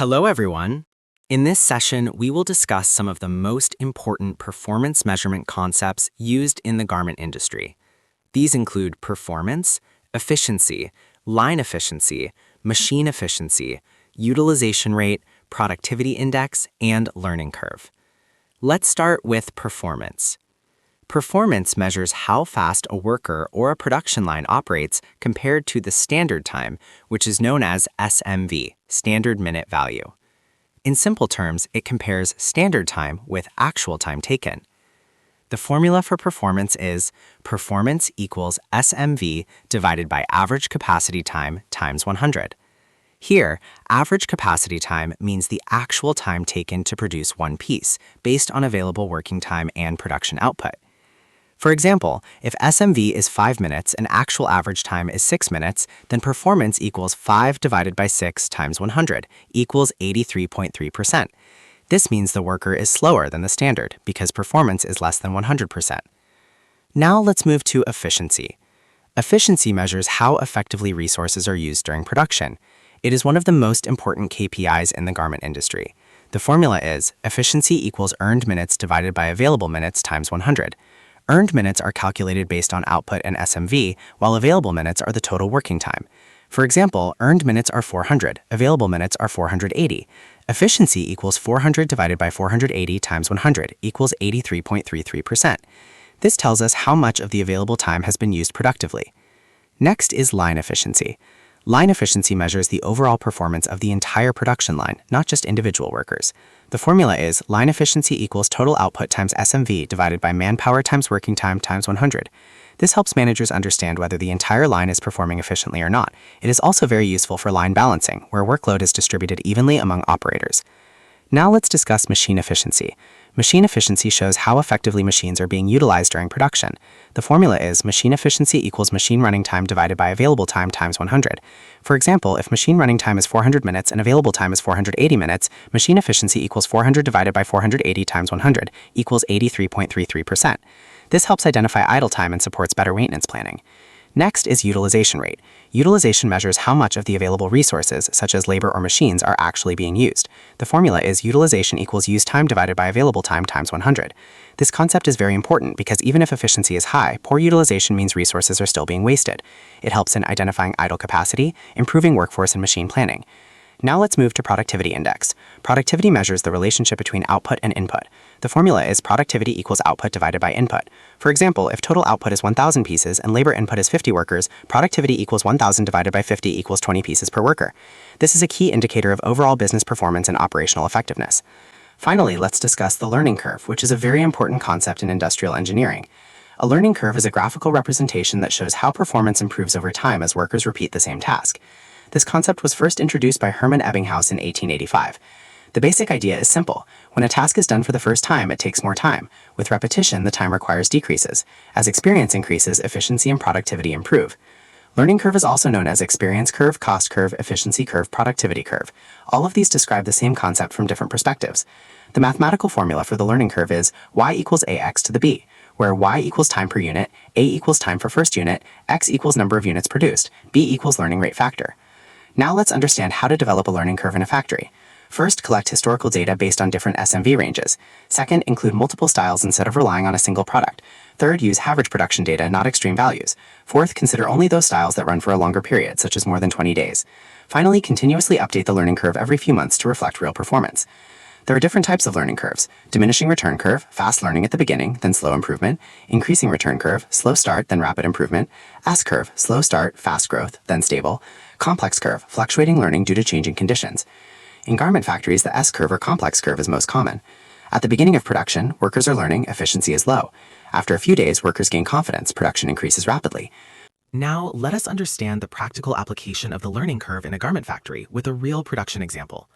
Hello, everyone. In this session, we will discuss some of the most important performance measurement concepts used in the garment industry. These include performance, efficiency, line efficiency, machine efficiency, utilization rate, productivity index, and learning curve. Let's start with performance. Performance measures how fast a worker or a production line operates compared to the standard time, which is known as SMV, standard minute value. In simple terms, it compares standard time with actual time taken. The formula for performance is performance equals SMV divided by average capacity time times 100. Here, average capacity time means the actual time taken to produce one piece, based on available working time and production output. For example, if SMV is 5 minutes and actual average time is 6 minutes, then performance equals 5 divided by 6 times 100 equals 83.3%. This means the worker is slower than the standard because performance is less than 100%. Now let's move to efficiency. Efficiency measures how effectively resources are used during production. It is one of the most important KPIs in the garment industry. The formula is efficiency equals earned minutes divided by available minutes times 100. Earned minutes are calculated based on output and SMV, while available minutes are the total working time. For example, earned minutes are 400, available minutes are 480. Efficiency equals 400 divided by 480 times 100 equals 83.33%. This tells us how much of the available time has been used productively. Next is line efficiency. Line efficiency measures the overall performance of the entire production line, not just individual workers. The formula is line efficiency equals total output times SMV divided by manpower times working time times 100. This helps managers understand whether the entire line is performing efficiently or not. It is also very useful for line balancing, where workload is distributed evenly among operators. Now let's discuss machine efficiency. Machine efficiency shows how effectively machines are being utilized during production. The formula is machine efficiency equals machine running time divided by available time times 100. For example, if machine running time is 400 minutes and available time is 480 minutes, machine efficiency equals 400 divided by 480 times 100 equals 83.33%. This helps identify idle time and supports better maintenance planning. Next is utilization rate. Utilization measures how much of the available resources, such as labor or machines, are actually being used. The formula is utilization equals use time divided by available time times 100. This concept is very important because even if efficiency is high, poor utilization means resources are still being wasted. It helps in identifying idle capacity, improving workforce and machine planning. Now let's move to productivity index. Productivity measures the relationship between output and input. The formula is productivity equals output divided by input. For example, if total output is 1,000 pieces and labor input is 50 workers, productivity equals 1,000 divided by 50 equals 20 pieces per worker. This is a key indicator of overall business performance and operational effectiveness. Finally, let's discuss the learning curve, which is a very important concept in industrial engineering. A learning curve is a graphical representation that shows how performance improves over time as workers repeat the same task. This concept was first introduced by Hermann Ebbinghaus in 1885. The basic idea is simple. When a task is done for the first time, it takes more time. With repetition, the time requires decreases. As experience increases, efficiency and productivity improve. Learning curve is also known as experience curve, cost curve, efficiency curve, productivity curve. All of these describe the same concept from different perspectives. The mathematical formula for the learning curve is y equals ax to the b, where y equals time per unit, a equals time for first unit, x equals number of units produced, b equals learning rate factor. Now let's understand how to develop a learning curve in a factory. First, collect historical data based on different SMV ranges. Second, include multiple styles instead of relying on a single product. Third, use average production data, not extreme values. Fourth, consider only those styles that run for a longer period, such as more than 20 days. Finally, continuously update the learning curve every few months to reflect real performance. There are different types of learning curves: diminishing return curve, fast learning at the beginning, then slow improvement; increasing return curve, slow start, then rapid improvement; S-curve, slow start, fast growth, then stable; complex curve, fluctuating learning due to changing conditions. In garment factories, the S-curve or complex curve is most common. At the beginning of production, workers are learning, efficiency is low. After a few days, workers gain confidence, production increases rapidly. Now, let us understand the practical application of the learning curve in a garment factory with a real production example.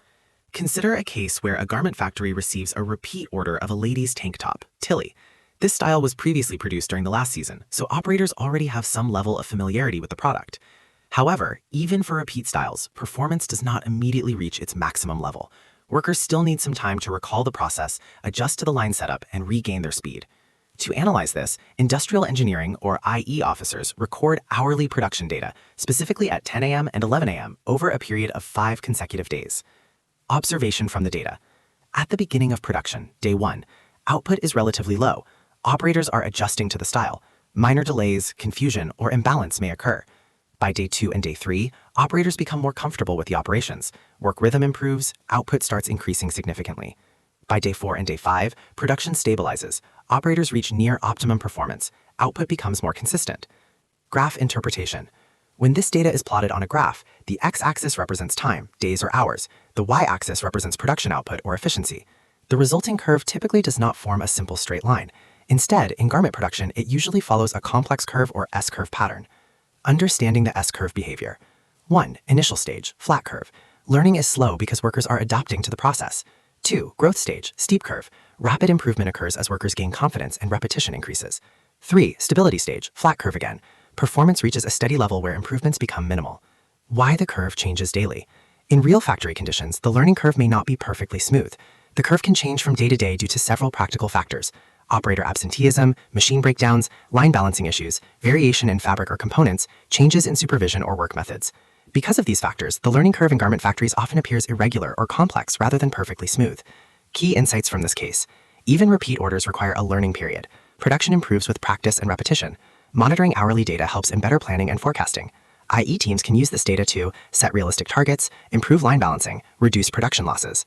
Consider a case where a garment factory receives a repeat order of a lady's tank top, Tilly. This style was previously produced during the last season, so operators already have some level of familiarity with the product. However, even for repeat styles, performance does not immediately reach its maximum level. Workers still need some time to recall the process, adjust to the line setup, and regain their speed. To analyze this, industrial engineering, or IE officers, record hourly production data, specifically at 10 a.m. and 11 a.m., over a period of 5 consecutive days. Observation from the data. At the beginning of production, day 1, output is relatively low. Operators are adjusting to the style. Minor delays, confusion, or imbalance may occur. By day 2 and day 3, operators become more comfortable with the operations. Work rhythm improves, output starts increasing significantly. By day 4 and day 5, production stabilizes. Operators reach near optimum performance. Output becomes more consistent. Graph interpretation. When this data is plotted on a graph, the x-axis represents time, days or hours. The y-axis represents production output or efficiency. The resulting curve typically does not form a simple straight line. Instead, in garment production, it usually follows a complex curve or S-curve pattern. Understanding the S-curve behavior. 1. Initial stage, flat curve. Learning is slow because workers are adapting to the process. 2. Growth stage, steep curve. Rapid improvement occurs as workers gain confidence and repetition increases. 3. Stability stage, flat curve again. Performance reaches a steady level where improvements become minimal. Why the curve changes daily. In real factory conditions, the learning curve may not be perfectly smooth. The curve can change from day to day due to several practical factors: operator absenteeism, machine breakdowns, line balancing issues, variation in fabric or components, changes in supervision or work methods. Because of these factors, the learning curve in garment factories often appears irregular or complex rather than perfectly smooth. Key insights from this case. Even repeat orders require a learning period. Production improves with practice and repetition. Monitoring hourly data helps in better planning and forecasting. IE teams can use this data to set realistic targets, improve line balancing, reduce production losses.